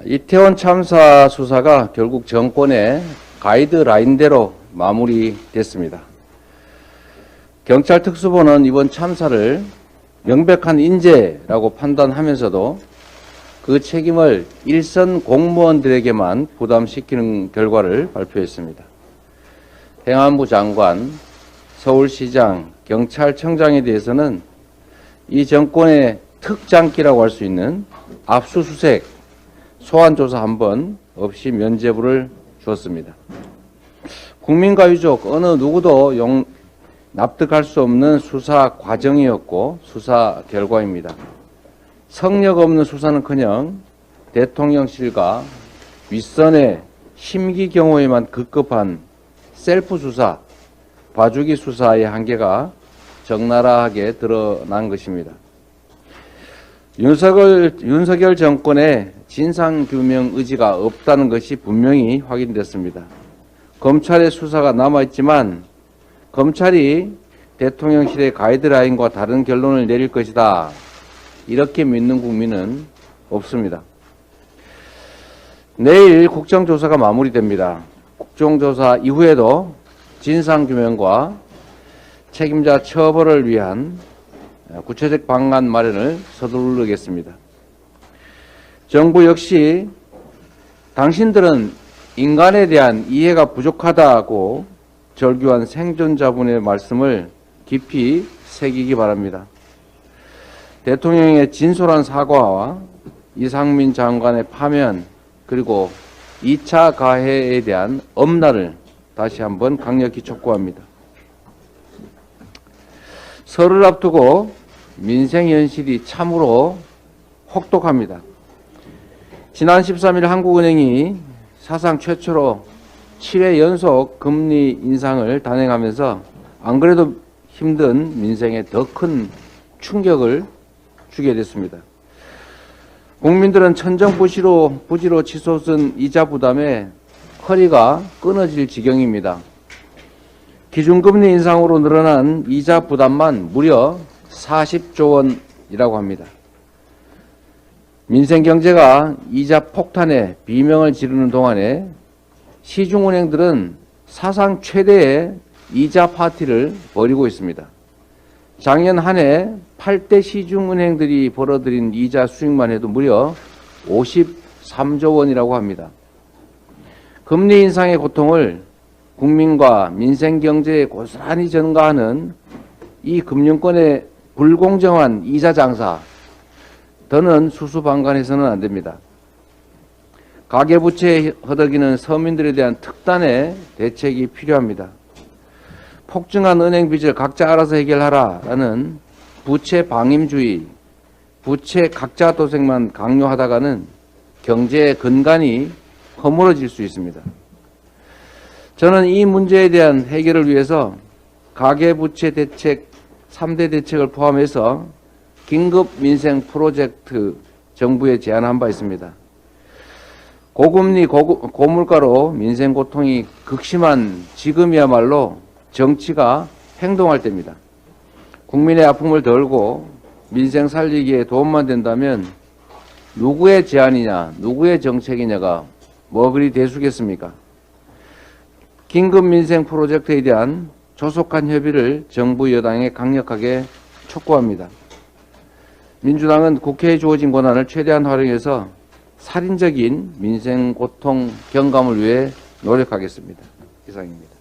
이태원 참사 수사가 결국 정권의 가이드라인대로 마무리됐습니다. 경찰 특수본은 이번 참사를 명백한 인재라고 판단하면서도 그 책임을 일선 공무원들에게만 부담시키는 결과를 발표했습니다. 행안부 장관, 서울시장, 경찰청장에 대해서는 이 정권의 특장기라고 할 수 있는 압수수색, 소환조사 한 번 없이 면죄부를 주었습니다. 국민과 유족 어느 누구도 납득할 수 없는 수사 과정이었고 수사 결과입니다. 성역 없는 수사는커녕 대통령실과 윗선의 심기 경호에만 급급한 셀프 수사, 봐주기 수사의 한계가 적나라하게 드러난 것입니다. 윤석열 정권의 진상규명 의지가 없다는 것이 분명히 확인됐습니다. 검찰의 수사가 남아있지만 검찰이 대통령실의 가이드라인과 다른 결론을 내릴 것이다, 이렇게 믿는 국민은 없습니다. 내일 국정조사가 마무리됩니다. 국정조사 이후에도 진상규명과 책임자 처벌을 위한 구체적 방안 마련을 서두르겠습니다. 정부 역시 당신들은 인간에 대한 이해가 부족하다고 절규한 생존자분의 말씀을 깊이 새기기 바랍니다. 대통령의 진솔한 사과와 이상민 장관의 파면, 그리고 2차 가해에 대한 엄란을 다시 한번 강력히 촉구합니다. 설을 앞두고 민생 현실이 참으로 혹독합니다. 지난 13일 한국은행이 사상 최초로 7회 연속 금리 인상을 단행하면서 안 그래도 힘든 민생에 더 큰 충격을 주게 됐습니다. 국민들은 천정부지로 치솟은 이자 부담에 허리가 끊어질 지경입니다. 기준금리 인상으로 늘어난 이자 부담만 무려 40조 원이라고 합니다. 민생경제가 이자 폭탄에 비명을 지르는 동안에 시중은행들은 사상 최대의 이자 파티를 벌이고 있습니다. 작년 한 해 8대 시중은행들이 벌어들인 이자 수익만 해도 무려 53조 원이라고 합니다. 금리 인상의 고통을 국민과 민생경제에 고스란히 전가하는 이 금융권의 불공정한 이자 장사, 더는 수수방관해서는 안 됩니다. 가계부채에 허덕이는 서민들에 대한 특단의 대책이 필요합니다. 폭증한 은행 빚을 각자 알아서 해결하라라는 부채 방임주의, 부채 각자 도생만 강요하다가는 경제의 근간이 허물어질 수 있습니다. 저는 이 문제에 대한 해결을 위해서 가계부채 대책 3대 대책을 포함해서 긴급 민생 프로젝트 정부에 제안한 바 있습니다. 고금리 고물가로 민생 고통이 극심한 지금이야말로 정치가 행동할 때입니다. 국민의 아픔을 덜고 민생 살리기에 도움만 된다면 누구의 제안이냐, 누구의 정책이냐가 뭐 그리 대수겠습니까? 긴급 민생 프로젝트에 대한 조속한 협의를 정부 여당에 강력하게 촉구합니다. 민주당은 국회에 주어진 권한을 최대한 활용해서 살인적인 민생 고통 경감을 위해 노력하겠습니다. 이상입니다.